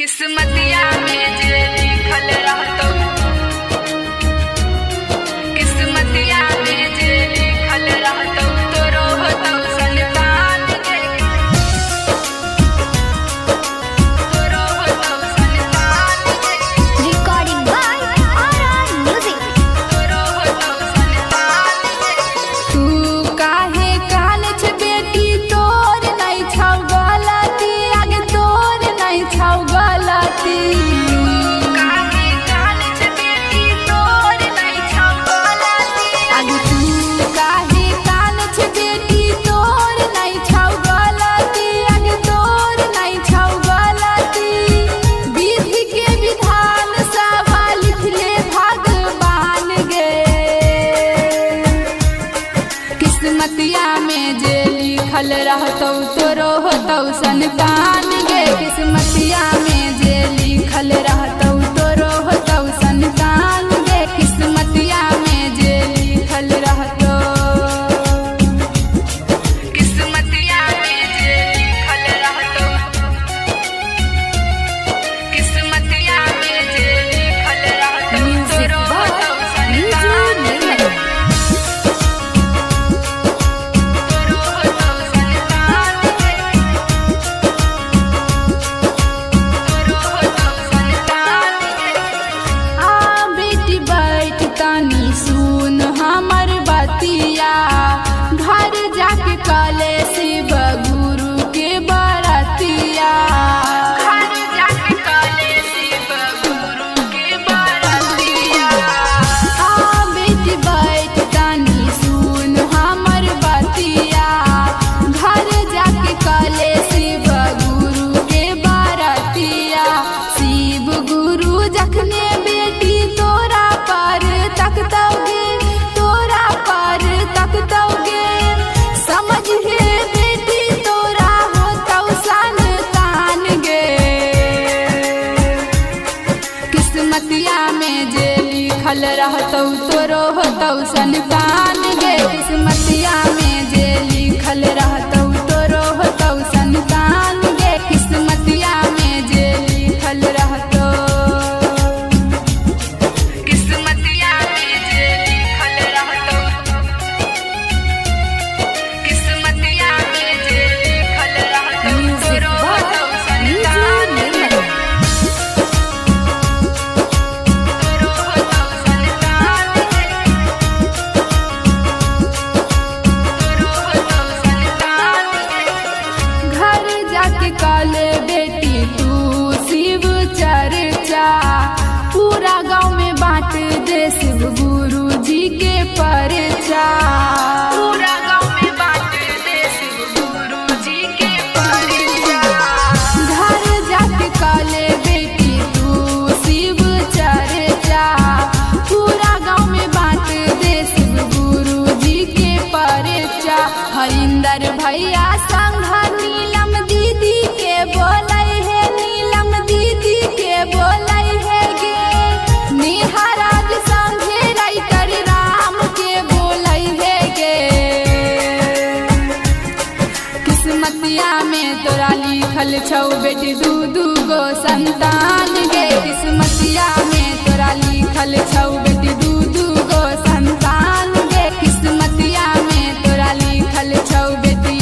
किस्मतिया में जे लिखल रहतौ, किस्मतिया में जे लिखल रहतौ तोरो होतौ संतान गे, तोरो होतौ संतान गे। Recording by RR Music. तोरो होतौ संतान गे। तू काहे कान छ बेटी तोर नहीं छौ गलती, आगे तोर नहीं छौ गलती। काहे कान छ बेटी तोर नहीं छौ गलती, आगे तू काहे कान छ बेटी तोर नहीं छौ गलती, आगे तोर नहीं छौ गलती। विधि के विधान सभा लिखले भगवान गे, किस्मतिया में जे लिखल रहतौ तोरो होतौ संतान गे, किस्मतिया में जे लिखल रहतौ तोरो होतौ संतान गे, किस्मतिया में जे लिखल रहतौ। किस्मतिया में जे लिखल रहतौ, किस्मतिया में जे लिखल रहतौ तोरो होतौ संतान गे, तोरो होतौ संतान गे, तोरो होतौ संतान गे। आ बेटी बैठ तनी सुन हमर बतिया, घर जाके कले शिव गुरु के बरतिया। घर जाके काले शिव गुरु के बरतिया, आ बेटी बैठ तनी सुन हमर बतिया, घर जाके कले शिव गुरु के बरतिया। शिव गुरु जखने बेटी तोरा पर तकतौगे, तोरा पर तकतौगे, समझ हे बेटी तोरा होतौ संतान गे। किस्मतिया में जे लिखल रहतौ तोरो होतौ संतान गे, किस्मतिया में जे लिखल रहतौ तोरो होतौ संतान गे, किस्मतिया में जे लिखल रहतौ। किस्मतिया में जे लिखल रहतौ, किस्मतिया में जे लिखल रहतौ तोरो होतौ संतान गे, तोरो होतौ संतान गे, तोरो होतौ संतान गे। घर जाके कले बेटी तू शिव चर्चा, पूरा गांव में बांट दे शिव गुरु जी के परचा। पूरा गाँव में बांट दे शिव गुरु जी के परचा, घर जाके कले बेटी तू शिव चर्चा, पूरा गांव में बांट दे शिव गुरु जी के परचा। हरिंदर भैया संग नीलम दीदी के बोलै है, नीलम दीदी के बोलै है गे। निहाराज संगे राइटर राम के बोलै है गे। किस्मतिया में तोरा लिखल छौ बेटी दू दू गो संतान गे, किस्मतिया में तोरा लिखल छौ बेटी दू दू गो संतान गे, किस्मतिया में तोरा लिखल छौ बेटी।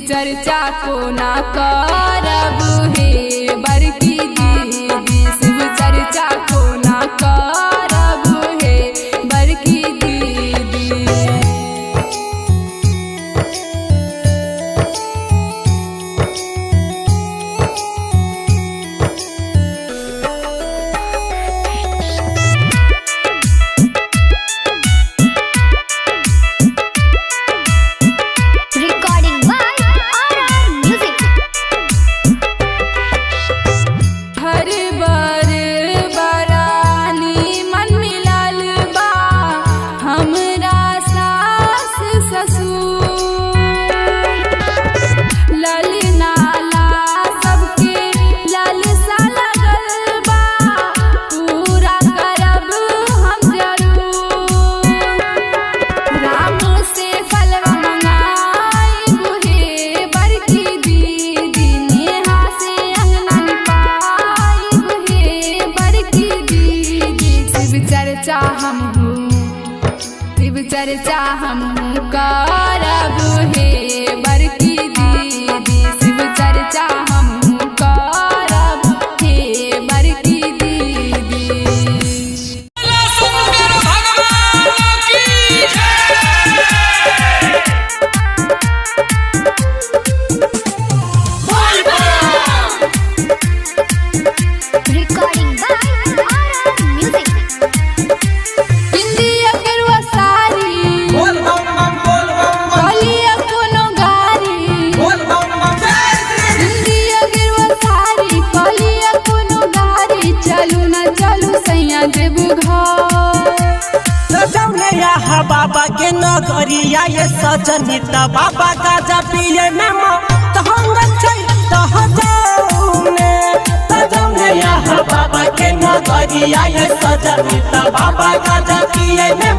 चर्चा को ना करब हे बड़की दीदी, शिव चर्चा को ना करब हे बड़की दीदी। Recording by RR Music. हर बार बरानी मन मिलल बा हमरा सास ससुर, ललनाला सबके लालसा लगल बा, पूरा करब हम जरूर। राम से फलवा मंगाइब हे बड़की दीदी, नेहा से अंगना निपाइब हे बड़की दीदी। शिव चर्चा हमहू करब हे बड़की दीदी, शिव चर्चा हमहू करब हे बड़की दीदी। Recording by RR Music. India गेरुआ सारी कलिया कोनो गारी, इंदिया गेरुआ सारी कलिया कोनो गारी, चलू न चलू सैया देबू घर। जौने यहाँ बाबा के नगरिया ये सजनी त बाबा गाजा पिए में तहंग छै तह जौने। जौने यहाँ बाबा के नगरिया ये सजनी त बाबा गाजा पिए में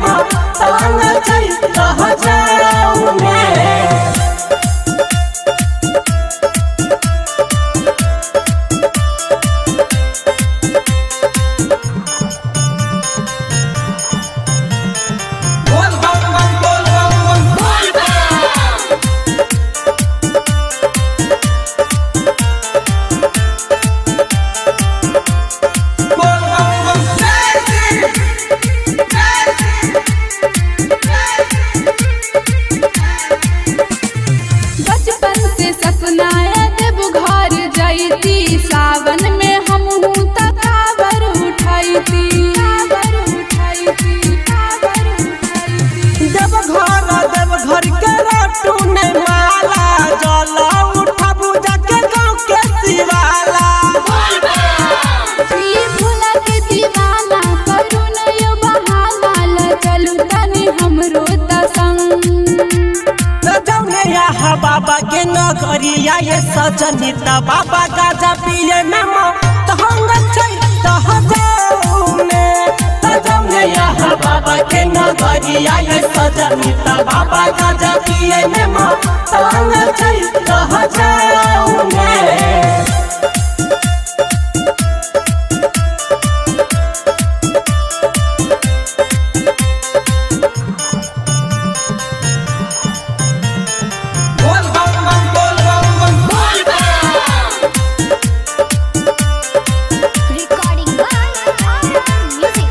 तहंग छै तह जौने। बचपन से सपना देबू घर जैती, सावन में हमहू त काबर उठाइती। देव घर के रोटू ने माला, जला उठा बुझा के गाँव के शिवाला। ई भोला के दीवाना करू न यो बहाना, ल चलू तनी हमरो त संग। जौने यहाँ बाबा के नगरिया ये सजनी त बाबा गाजा पिए में तहंग छै तह जौने। जौने यहाँ बाबा के नगरिया ये सजनी त बाबा गाजा पिए में तहंग छै तह जौने। Recording by RR Music.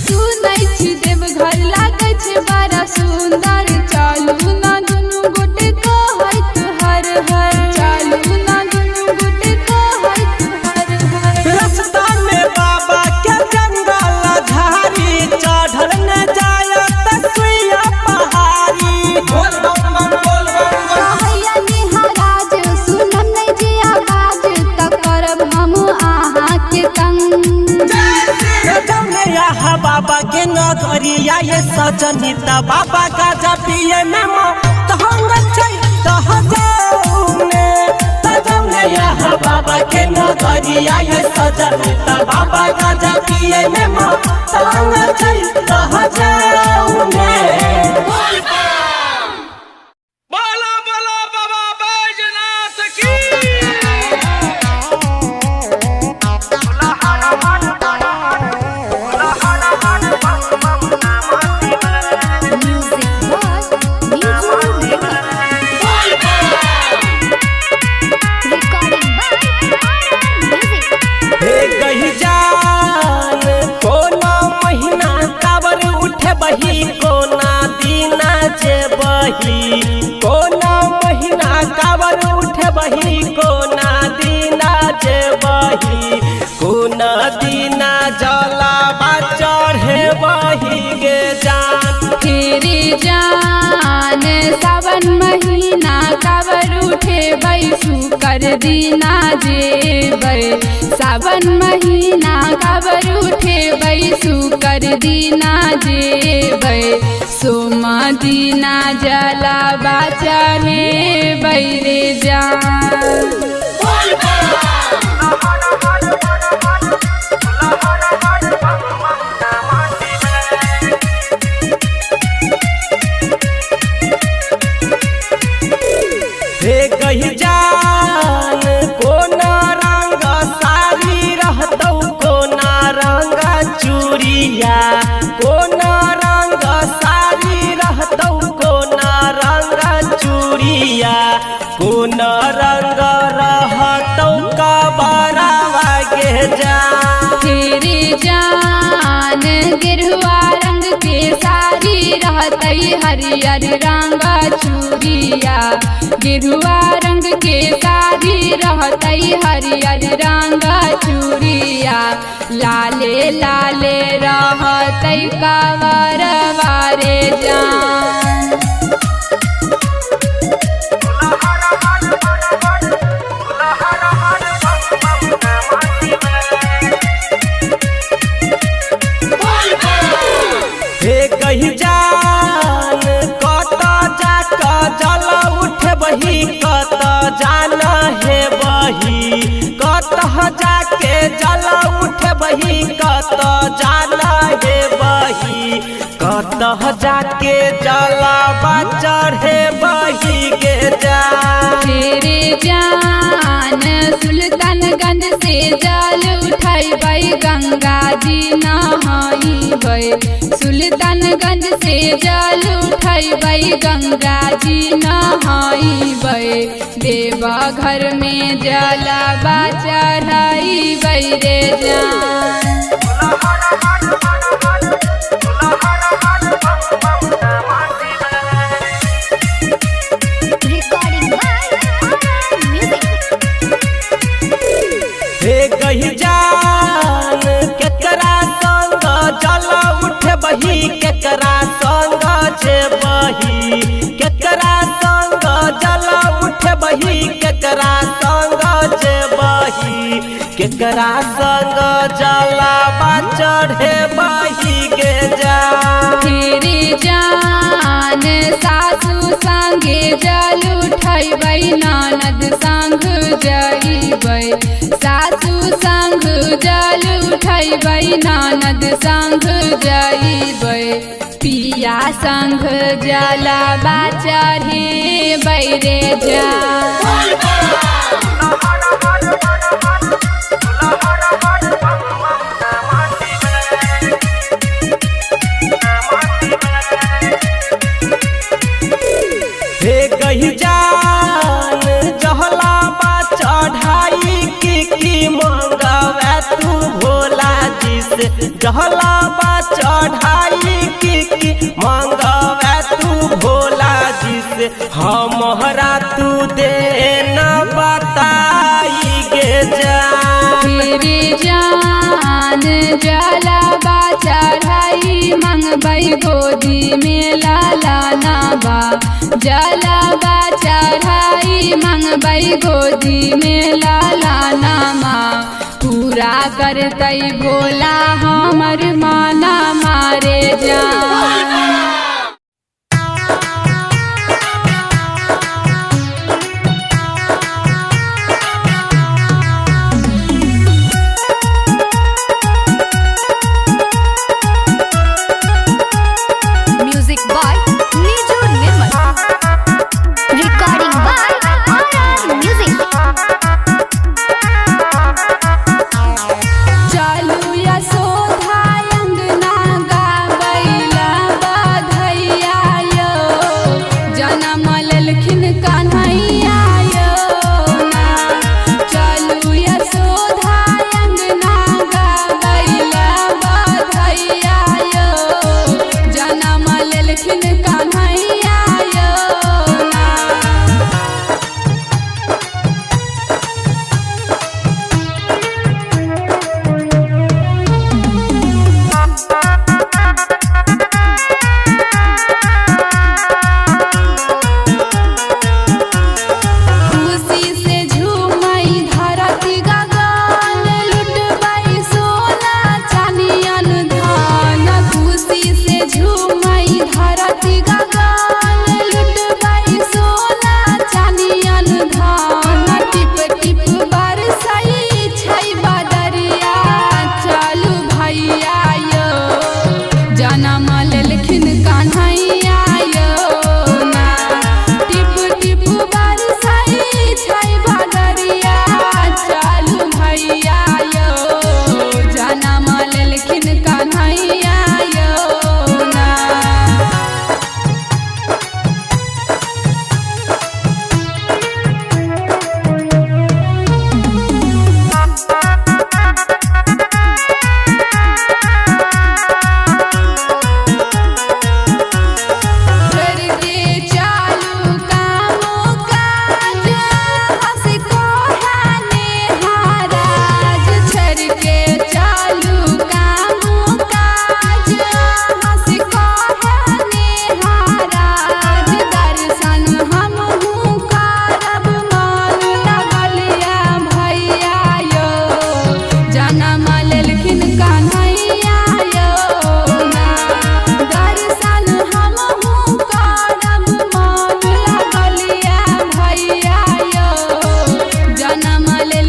सुनै छी देव घर लागै छै बड़ा सुंदर, चलू ना दुनू गोटे कहैत हर हर, चलू ना दुनू गोटे कहैत हर हर। रास्ता में बाबा के जंगल झाड़ी, चढ़ल न जाय सुइया पहाड़ी। कहैया नेहा राज, सुनम नै जे आवाज, त करब हम अहाँ के तंग। जौने यहाँ बाबा के नगरिया ये सजनी त बाबा गाजा पिए में तहंग छै तह जौने। जौने यहाँ बाबा के नगरिया ये सजनी त बाबा गाजा पिए में तहंग छै तह जौने। बोला बोला बाबा बैजनाथ की। बोला दीना जेबै सावन महीना काबर उठेबै शुकर दीना जेबै सोमा दीना जलावा चढ़ेबै रे जान। हे कही जान कोना रंग साड़ी रहतौ कोना रंग चूड़िया कोना रंग साड़ी रहतौ कोना रंग चूड़िया कोना रंग रहतौ कबरावा के जान। तेरे जान गिरवा रंग के साड़ी रहतै हरियर रंग चूड़िया गिरुआ रंग के साड़ी रहतै हरियर रंग चूड़िया लाले लाले रहतै कवरवा रे जान। हे कही जान कत जाक जल उठबही कत जान हे बही कत जाके जल उठबही कत जान हे बही कत जाके जलवा चढ़े बही के जान। तेरे जान सुल्तानगंज से जल उठैबै गंगा जी नहाइबै सुल्तानगंज से जल उठैबै गंगा जी नहाइबै देवघर में जलवा चढ़ैबै रे जान। Recording by Music. हे कही जान केकरा संग जल उठबही केकरा संग जेबही केकरा संग जल उठबही केकरा संग जेबही केकरा संग जलवा चढ़ेबही के जान। तेरे जान सासू संगे जल उठैबै ननद संग जइबै सासू संग जल उठैबै ननद संग जइबै पिया संग जलवा चढ़ेबै रे जान। हे कही जान जहलावा चढ़ाई की मंगवे तू भोला जी से जहलावा चढ़ाई की मंगवे तू भोला जी से हमरा तू देना बताई के जान। तेरे जान जलवा चढ़ाई मंगबै गोदी में लालाना बा जलवा चढ़ाई मंगबै गोदी में लालाना माँ पूरा करतै भोला हमर माना मारे जान। Music by Niju Nirmal. Recording by RR Music. चालू यशोधा अंगना गाबैला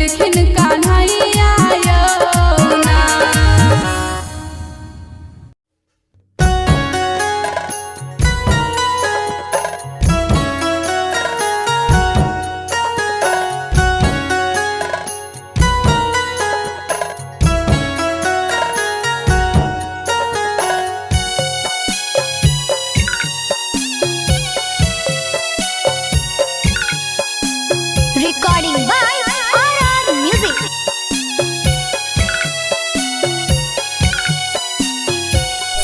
गइलखिन Kanhaiya यौना। Recording by RR Music.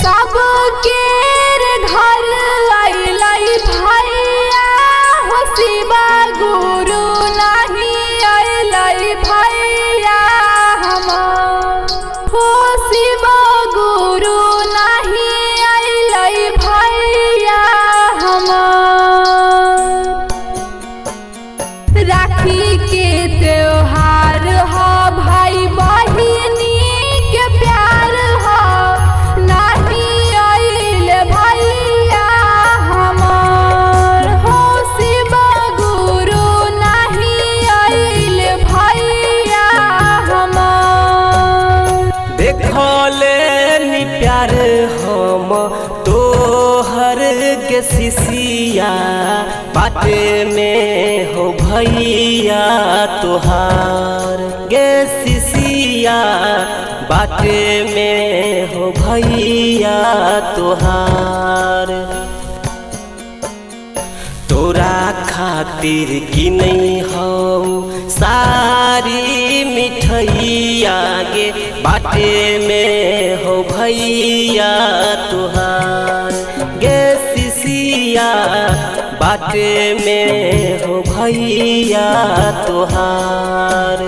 सबके घर अइलै भैया हो शिवा गुरु नहीं अइलै भैया हमर हो शिवा गुरु नहीं अइलै भैया हमर। राखी के त्योहार हो भाई बहिनी के प्यार हो नहीं अइल भैया हमर हो शिवा गुरु नहीं अइल भैया हमर। देखले नी प्यार हम तोहर के सिसिया बाटे में हो भैया तोहार गे सिसिया बाटे में हो भैया तोहार। तोरा खातिर की नहीं हो सारी मिठैया गे बाटे में हो भैया तुहार गे सिसिया बाटे में हो भैया तुहार।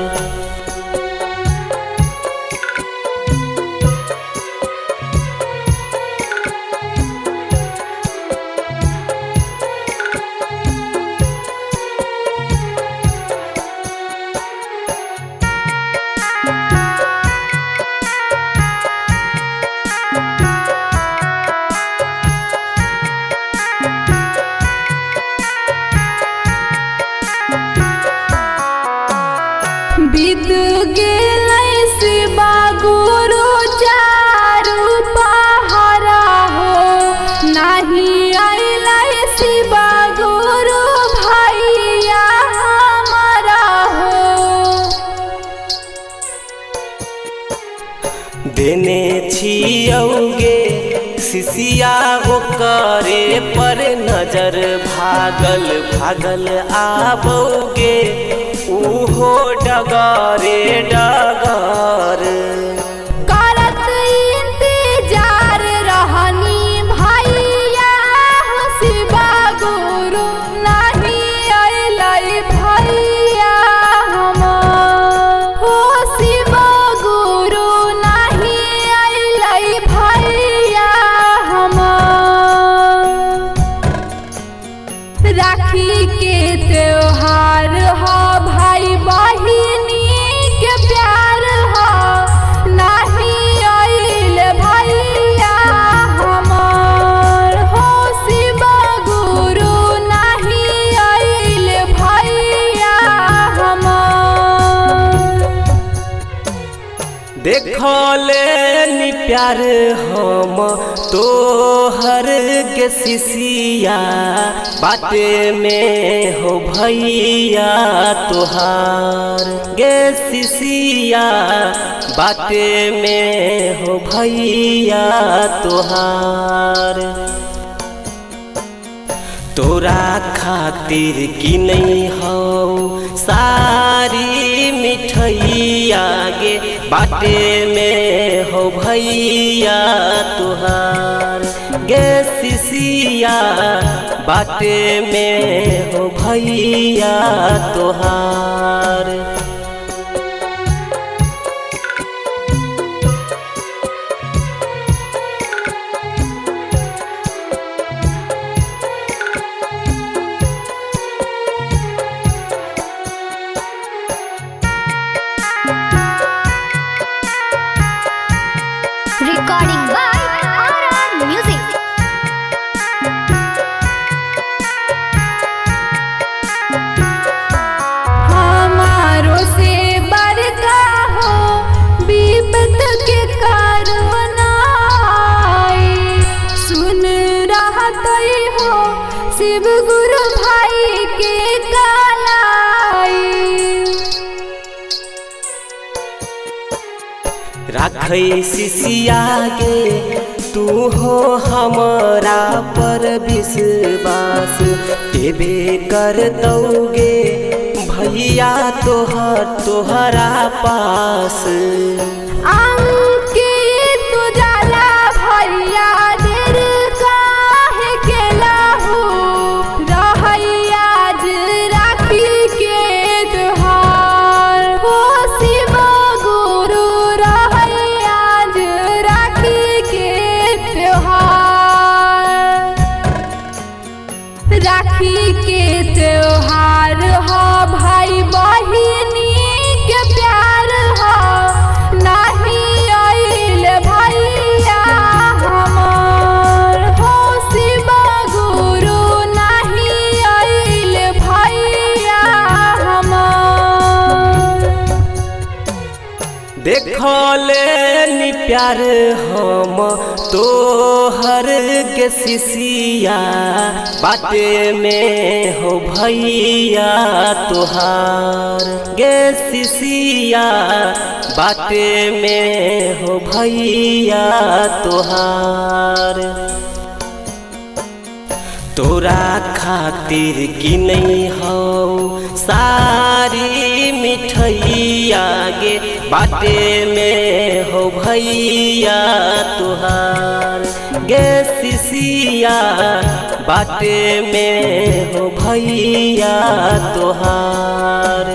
बीत गेलै शिवा गुरु चारू पहरा हो नहीं अइलै शिवा गुरु भैया हमारा हो। देने छियौगे सिसिया ओकरे पर नजर भागल भागल आबोगे उहो डगरे डगर। करत इंतजार रहनी भैया शिवा गुरु नहीं अइलै भैया हमर हो शिवा गुरु नहीं अइलै भैया हमर। राखी के त्योहार हो भाई बहिनी के प्यार हो नहीं अइल भैया हमर हो शिवा गुरु नहीं अइल भैया हमर। देखले नी प्यार हम तोहर के सिसिया बाटे में हो भैया तोहार गे सिसिया बाटे में हो भैया तोहार। तोरा खातिर की नहीं हो सारी मिठैया गे बाटे में हो भैया तुहार गे सिसिया बाटे में हो भैया तुहार। Recording by RR Music. हमारो राखै शिशिया गे तू हो हमारा पर विश्वास देबे कर दोगे भैया तोहरा पास। अंकित उजाला भैया देर काहे केला हो रहैया राखी के त्योहार हो शिव गुरु रहैया राखी के त्योहार। राखी के त्योहार हो भाई बहिनी के प्यार हो नहीं आइल भैया हमार हो शिव गुरु नहीं आइल भैया हमार। देखले नी प्यार हम तोहर के शिशिया बाटे में हो भैया तोहार गे शिशिया बाटे में हो भैया तोहार। तोरा खातिर की नहीं हो सारी मिठैया गे बाटे में हो भैया तोहार गे शिशिया बाटे में हो भैया तोहार।